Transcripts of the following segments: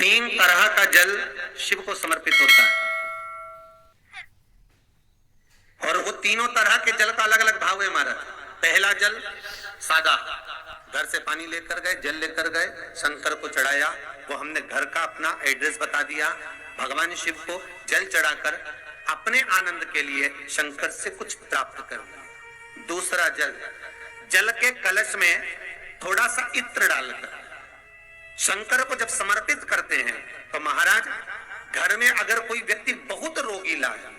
तीन तरह का जल शिव को समर्पित होता है और वो तीनों तरह के जल का अलग अलग भाव है हमारा। पहला जल सादा, घर से पानी लेकर गए, जल लेकर गए, शंकर को चढ़ाया, वो हमने घर का अपना एड्रेस बता दिया, भगवान शिव को जल चढ़ाकर अपने आनंद के लिए शंकर से कुछ प्राप्त कर लिया। दूसरा जल, जल के कलश में थोड़ा सा इत्र डालकर शंकर को जब समर्पित करते हैं तो महाराज घर में अगर कोई व्यक्ति बहुत रोगीला है,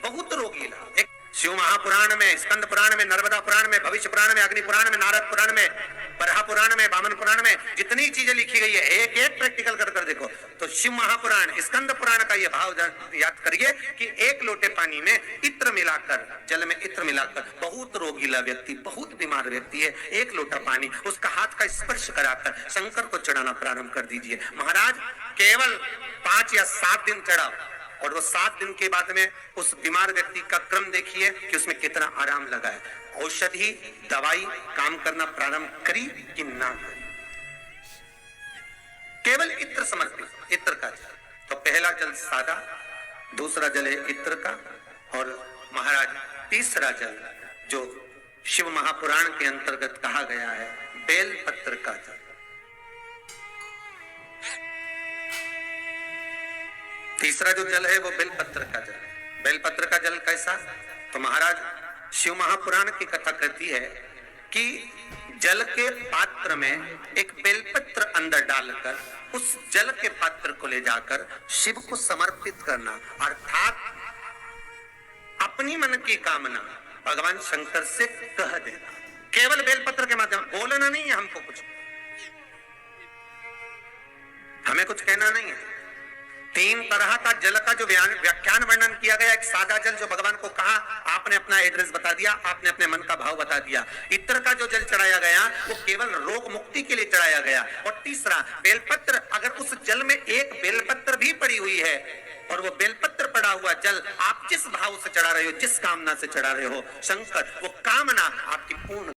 एक शिव महापुराण में, स्कंद पुराण में, नर्मदा पुराण में, भविष्य पुराण में, अग्नि पुराण में, नारद पुराण में, बरहा पुराण में, वामन पुराण में जितनी चीजें लिखी गई है एक एक प्रैक्टिकल कर देखो तो शिव महापुराण, स्कंद पुराण का ये भाव याद करिए कि एक लोटे पानी में इत्र मिलाकर, जल में इत्र मिलाकर, बहुत रोगीला व्यक्ति, बहुत बीमार व्यक्ति है, एक लोटा पानी उसका हाथ का स्पर्श कराकर शंकर को चढ़ाना प्रारंभ कर दीजिए। महाराज केवल 5 या 7 दिन चढ़ाओ और वो 7 दिन के बाद में उस बीमार व्यक्ति का क्रम देखिए कि उसमें कितना आराम लगा है। औषधि दवाई काम करना प्रारंभ करी कि ना करी। केवल इत्र समर्पित, इत्र का जल। तो पहला जल सादा, दूसरा जल है इत्र का, और महाराज तीसरा जल जो शिव महापुराण के अंतर्गत कहा गया है बेल पत्र का जल। तीसरा जो जल है वो बेलपत्र का जल। बेलपत्र का जल कैसा? तो महाराज शिव महापुराण की कथा कहती है कि जल के पात्र में एक बेलपत्र अंदर डालकर उस जल के पात्र को ले जाकर शिव को समर्पित करना, अर्थात अपनी मन की कामना भगवान शंकर से कह देना, केवल बेलपत्र के माध्यम। बोलना नहीं है हमको, कुछ हमें कुछ कहना नहीं है। 3 तरह का जल का जो व्याख्यान वर्णन किया गया, एक सादा जल जो भगवान को कहा, आपने अपना एड्रेस बता दिया, आपने अपने मन का भाव बता दिया। इत्र का जो जल चढ़ाया गया वो केवल रोग मुक्ति के लिए चढ़ाया गया। और तीसरा बेलपत्र, अगर उस जल में एक बेलपत्र भी पड़ी हुई है और वो बेलपत्र पड़ा हुआ जल आप जिस भाव से चढ़ा रहे हो, जिस कामना से चढ़ा रहे हो, शंकर वो कामना आपकी पूर्ण